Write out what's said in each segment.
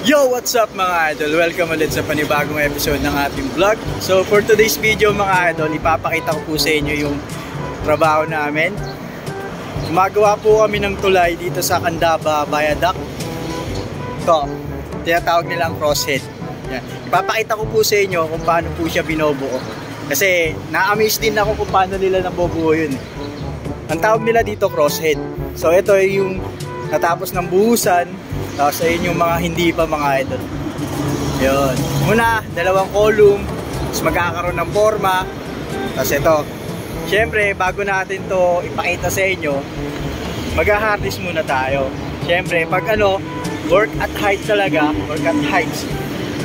Yo! What's up mga idol? Welcome ulit sa panibagong episode ng ating vlog. So for today's video mga idol, ipapakita ko po sa inyo yung trabaho namin. Gumagawa po kami ng tulay dito sa Candaba Viaduct. Ito, tinatawag nilang crosshead. Yan. Ipapakita ko po sa inyo kung paano po siya binobuo. Kasi na-amaze din ako kung paano nila nabubuo yun. Ang tawag nila dito crosshead. So ito yung natapos ng buhusan. Tapos ayun yung mga hindi pa mga idol. Yun. Muna, dalawang column. Tapos magkakaroon ng forma. Tapos ito. Siyempre, bago natin to ipakita sa inyo, mag-harness muna tayo. Siyempre, pag work at height talaga, work at heights.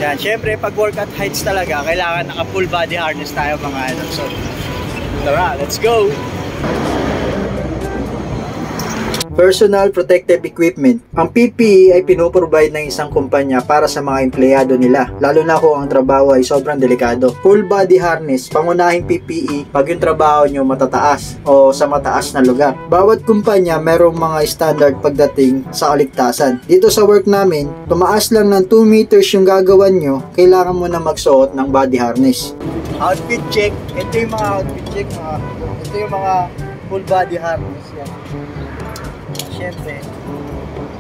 Yan. Siyempre, pag work at heights talaga, kailangan naka full body harness tayo mga idol. So, tara, let's go! Personal Protective Equipment. Ang PPE ay pinoprovide ng isang kumpanya para sa mga empleyado nila, lalo na kung ang trabaho ay sobrang delikado. Full body harness, pangunahing PPE pag yung trabaho nyo matataas o sa mataas na lugar. Bawat kumpanya merong mga standard pagdating sa kaligtasan. Dito sa work namin, tumaas lang ng 2 meters yung gagawan nyo, kailangan mo na magsuot ng body harness. Outfit check. Ito yung mga outfit check. Ito yung mga full body harness. Yan. Siyempre,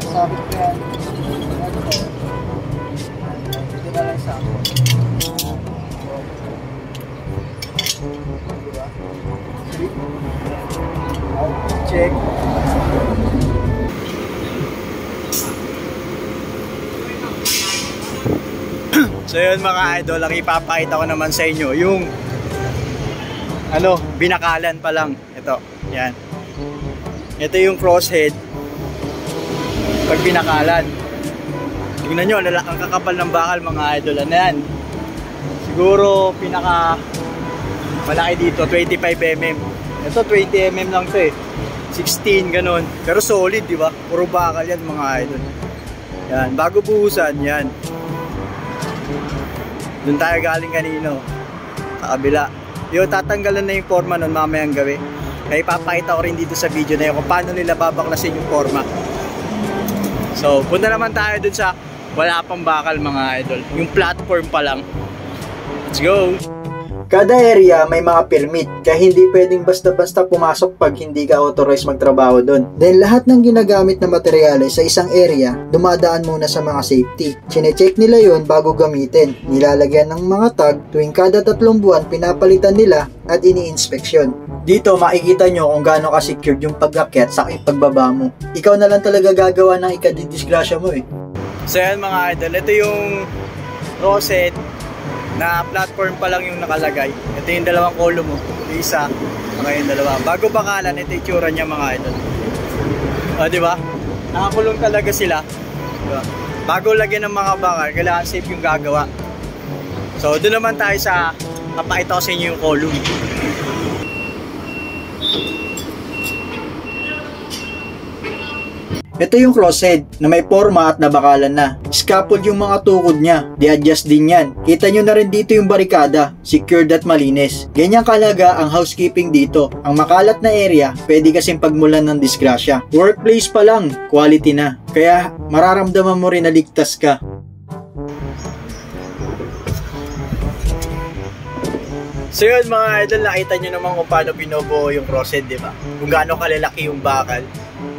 sabi ko yan, ito na lang sa ako. Diba? Outfit check. So yun mga idol, ang ipapakita ko naman sa inyo, yung binakalan pa lang. Ito, yan. Ito yung crosshead pag binakalan. Tingnan nyo, ang kakapal ng bakal mga idol. Ano yan? Siguro pinaka malaki dito 25mm. Ito 20mm lang to 16 ganun. Pero solid, di ba? Puro bakal yan mga idol. Yan, bago buhusan yan. Doon tayo galing kanino, sa kabila. Yo, tatanggalan na yung forma nun mamayang gabi. Kaya ipapakita ko rin dito sa video na yun kung paano nila babaklasin yung forma. So, punta naman tayo dun sa wala pang bakal mga idol. Yung platform pa lang. Let's go! Kada area may mga permit, kaya hindi pwedeng basta-basta pumasok pag hindi ka authorized magtrabaho doon. Then lahat ng ginagamit na materyales sa isang area, dumadaan muna sa mga safety. Chine-check nila yon bago gamitin. Nilalagyan ng mga tag, tuwing kada 3 buwan pinapalitan nila at ini-inspeksyon. Dito makikita nyo kung gaano ka-secured yung pag-akyat sa pagbaba mo. Ikaw na lang talaga gagawa ng ikadidisgrasya mo So yan mga idol, ito yung rosette na platform pa lang yung nakalagay. Ito yung dalawang column mo. Yung isa, saka yung dalawa. Bago bakalan, ito yung tsura niya mga idol. Diba? Nakakulong talaga sila. Diba? Bago lagyan ng mga bakal, kailangan safe yung gagawa. So doon naman tayo sa papakita ko sa inyo yung column. Ito yung crosshead na may forma at nabakalan na. Scaffold yung mga tukod niya. Di-adjust din yan. Kita nyo na rin dito yung barikada. Secured at malinis. Ganyan kalaga ang housekeeping dito. Ang makalat na area, pwede kasing pagmulan ng disgrasya. Workplace pa lang, quality na. Kaya mararamdaman mo rin na ligtas ka. So yun mga idol, nakita nyo naman kung paano binobuo yung crosshead, di ba? Kung gaano kalalaki yung bakal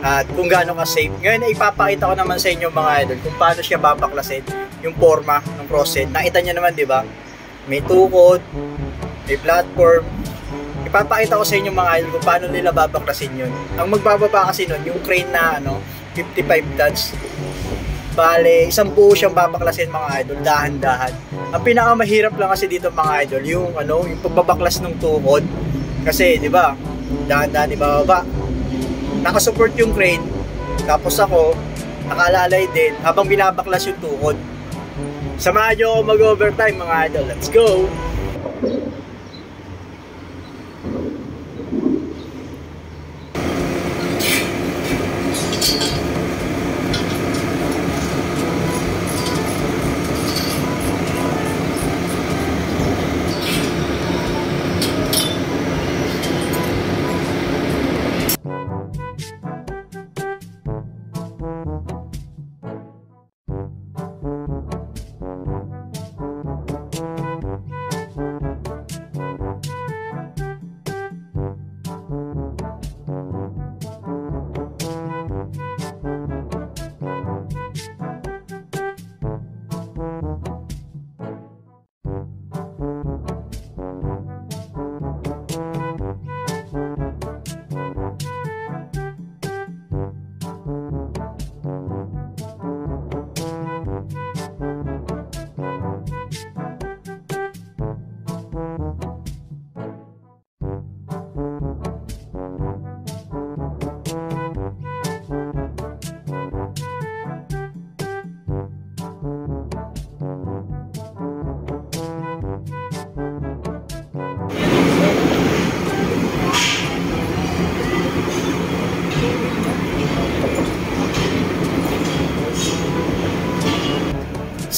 at kung gaano ka safe. Ngayon ipapakita ko naman sa inyo mga idol kung paano siya babaklasin yung forma ng crosshead. Nakita nyo naman, di ba? May tukod, may platform. Ipapakita ko sa inyo mga idol kung paano nila babaklasin yun. Ang magbababa kasi nun, yung crane na 55 tons. Bale, isang buo siyang babaklasin mga idol, dahan-dahan. Ang pinakamahirap lang kasi dito mga idol, yung yung pagbabaklas ng tukod. Kasi, di ba? Dahan-dahan ibababa. Nakasupport yung crane, tapos ako nakalalay din habang binabaklas yung tukod. Samahan nyo ako mag-overtime mga idol. Let's go!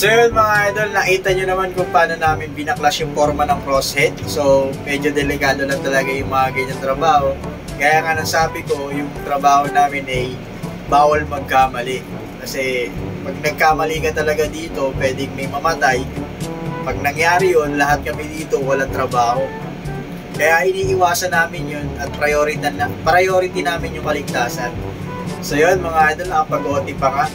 So yun mga idol, nakita nyo naman kung paano namin binaklas yung forma ng crosshead. So medyo delikado lang talaga yung mga ganyan trabaho. Kaya nga nasabi ko, yung trabaho namin ay bawal magkamali. Kasi pag nagkamali ka talaga dito, pwedeng may mamatay. Pag nangyari yun, lahat kami dito walang trabaho. Kaya iniiwasan namin yun at priority namin yung kaligtasan. So yun mga idol, nakapag-OT pa nga.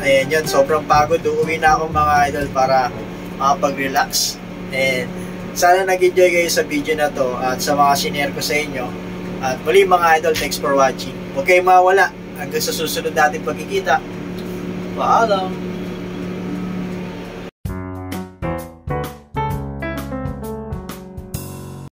Ayan yun, sobrang pagod. Uuwi na ako mga idol para makapag-relax. And sana nag-enjoy kayo sa video na to at sa mga sinare ko sa inyo. At muli mga idol, thanks for watching. Huwag kayong mawala hanggang sa susunod natin pagkikita. Paalam!